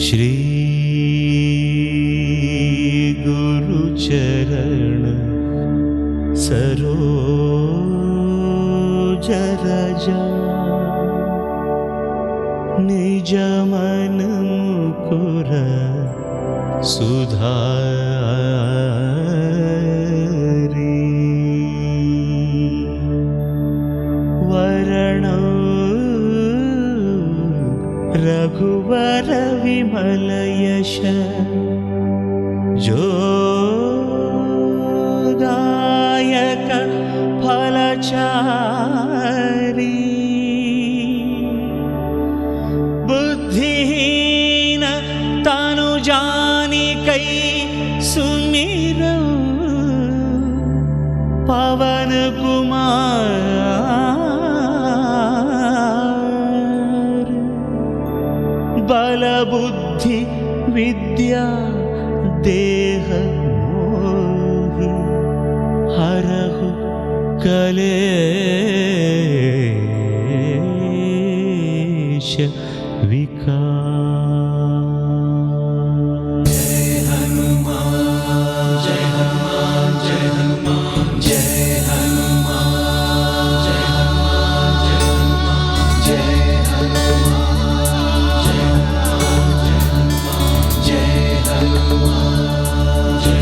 श्री गुरुचरण सरोज रजा निज मन मुकुर सुधारी वरण रघुवर विमल यश जोदायक फलचारी बुद्धिहीन तनु जानिकै सुमिरौ पवन कुमार बल बुद्धि विद्या देह मोहि हरहु कलेश विकार। जय हनुमान जय हनुमान जय हनुमान जय हनुमान जय हनुमान जय हनुमान जय हनुमान जय हनुमान जय हनुमान जय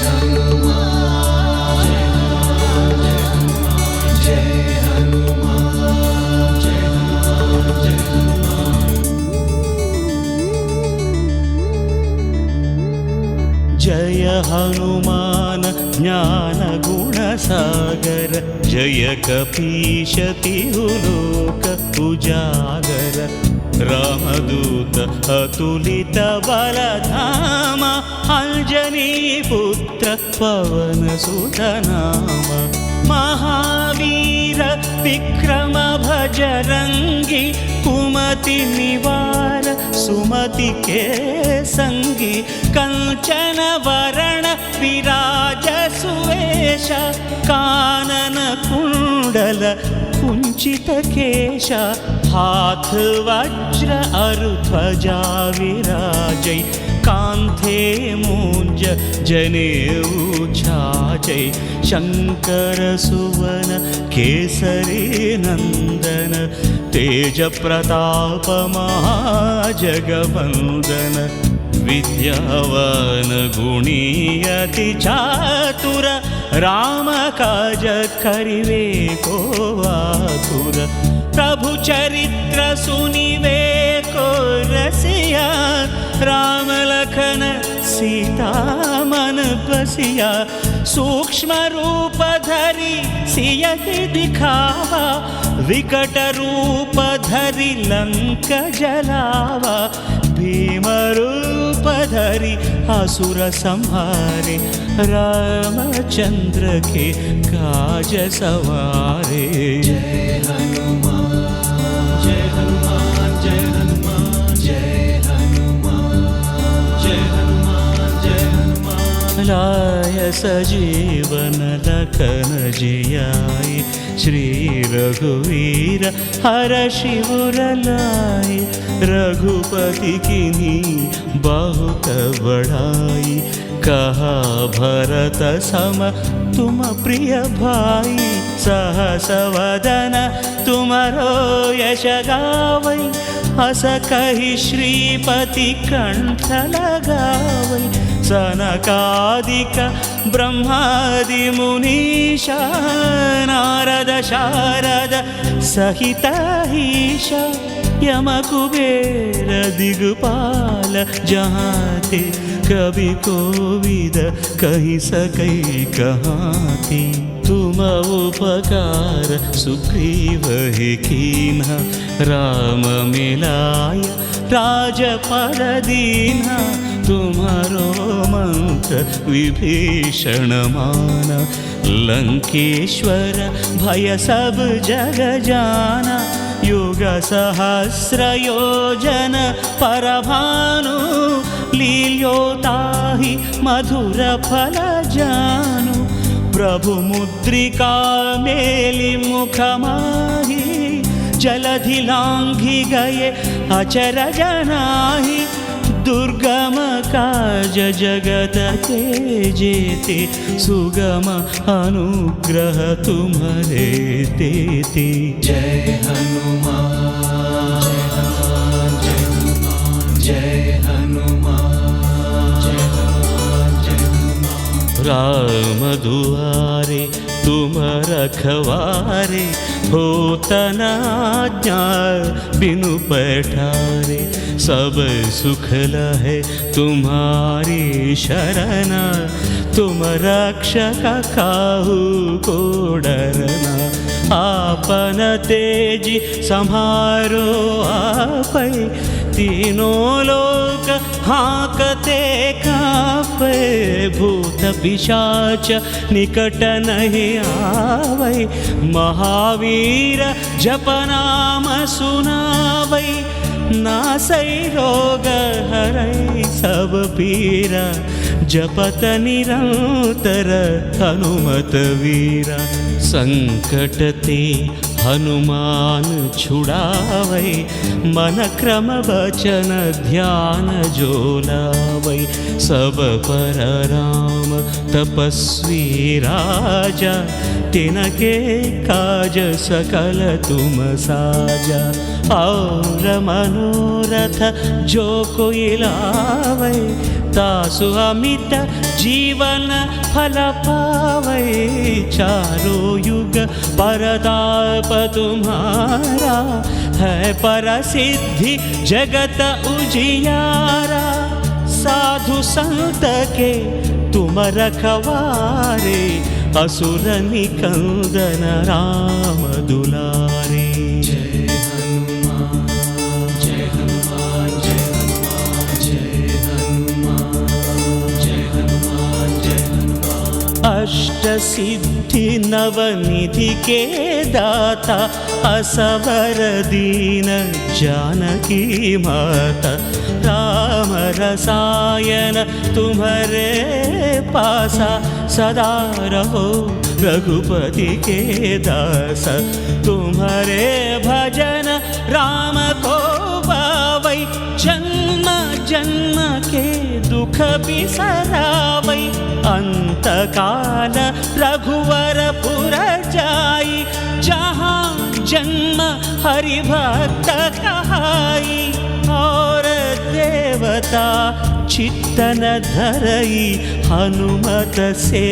हनुमान जय हनुमान जय जय हनुमान ज्ञान गुण सागर जय कपीश तिहुलोक उजागर रामदूत अतुलित बलधाम अंजनी पुत्र पवन सुत नाम महावीर विक्रम भजरंगी कुमति निवार सुमति के संगी कंचन वरण विराज सुवेश कानन कुंडल कुंचित केश हाथ वज्र अरुध्वजा विराजै कांधे मूंज जनेऊ छाजै शंकर सुवन केसरी नंदन तेज प्रताप महाजगवंदन विद्यावान गुणी अति चातुर राम काज करिवे को आतुर प्रभु चरित्र सुनिवे को रसिया राम लखन सीता मन बसिया सूक्ष्म रूप धरि सियहि दिखावा विकट रूप धरि लंक जलावा भीम रूप धरि असुर संहारे रामचंद्र के काज सवारे। जय हनुमान जय हनुमान जय हनुमान जय हनुमान जय हनुमान जय हनुमान लाय सजीवन लखन जियाय श्री रघुवीर हर शिवर लाय रघुपति किन्हीं बहुत बड़ाई कहा भरत सम तुम प्रिय भाई सहस वदन तुम्हारो यश गावै हस कहि श्रीपति कंठ लगावै सनकादिक ब्रह्मादि मुनीशा नारद शारद सहित ईशा यम कुबेर दिगपाल जहाँ थे कभी कोविद कही सकै कहाँ थे तुम उपकार सुग्रीव ही कीन्हा राम मिलाय राजपद दीन्हा तुम्हारो मंत्र विभीषण माना लंकेश्वर भय सब जग जाना युग सहस्र योजन परभानु लील्योताहि मधुर फल जानु प्रभु मुद्रिका मेलि मुख माहि जलधि लांघि गए अचरज नाही, दुर्गम काज जगत के जेते, सुगम अनुग्रह तुम्हारे देते। जय हनुमान जय हनुमान जय हनुमान जय हनुमान जय हनुमान। राम दुआरे तुम रखवारे, होत न आज्ञा बिनु पैठारे, सब सुख लहे तुम्हारी शरण, तुम रक्षक काहू को डरना। आपन तेजी सम्हारो आपै, तीनों लोक हाँकते कांपे, भूत पिशाच निकट नहीं आवै, महावीर जप नाम सुनावै, नासै रोग हरै सब पीरा, जपत निरंतर हनुमत वीरा। संकट ते हनुमान छुड़ावै, मन क्रम वचन ध्यान जो लावै, सब पर राम तपस्वी राजा, तिनके काज सकल तुम साजा। और मनोरथ जो कोई लावै, तासु अमित जीवन फल पावै, चारों युग परताप तुम्हारा, है परसिद्धि जगत उजियारा। साधु संत के तुम रखवारे, असुर निकंदन राम दुलारे। जय हनुमान जय हनुमान जय हनुमान जय हनुमान जय हनुमान जय हनुमान। अष्ट सिद्धि नवनिधि के दाता, असवर दीन जानकी माता, राम रसायन तुम्हारे पासा, सदा रहो रघुपति के दास। तुम्हारे भजन राम को पावै, जन्म जन्म के दुख बिसरावै, अंत काल रघुवरपुर जाई, जहाँ जन्म हरि भक्त कहाई। और देवता चित्तन धरई, हनुमत से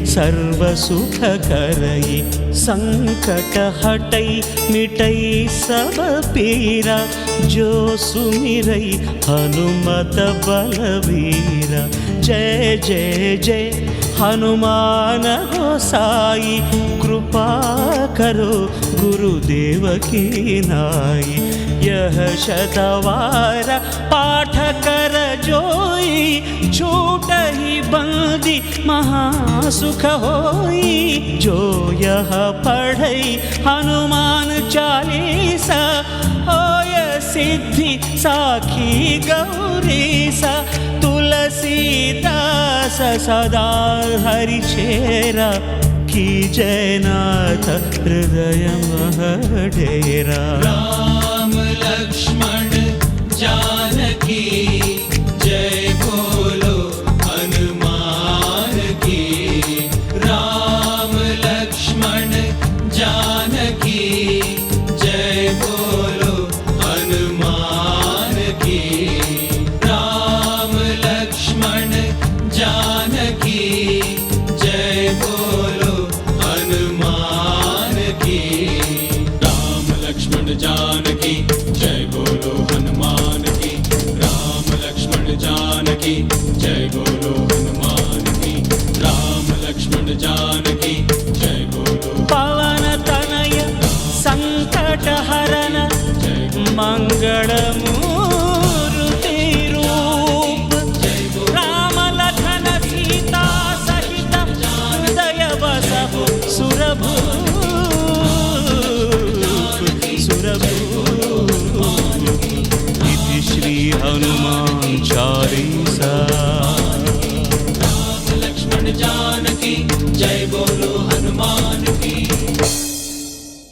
सर्व सुख करई, संकट हटई मिटई सब पीरा, जो सुमिरई हनुमत बलवीरा। जय जय जय हनुमान गोसाई, कृपा करो गुरुदेव की नाई। यह शतवार पाठ कर जोई, छूट ही बंदी महासुख होई। जो यह पढ़ई हनुमान चालीसा, होय सिद्धि साखी गौरीसा। तुलसीदास सदा हरि चेरा, की जयनाथ हृदय मह डेरा। राम लक्ष्मण जानकी जय बोलो हनुमान की। राम लक्ष्मण जानकी जय बोलो हनुमान की। राम लक्ष्मण जानकी जय बोलो हनुमान की। राम लक्ष्मण जानकी जय बोलो हनुमान की। राम लक्ष्मण जानकी जय बोलो हनुमान की। राम लक्ष्मण जानकी जय बोलो। पवन तनय संकट हरन मंगल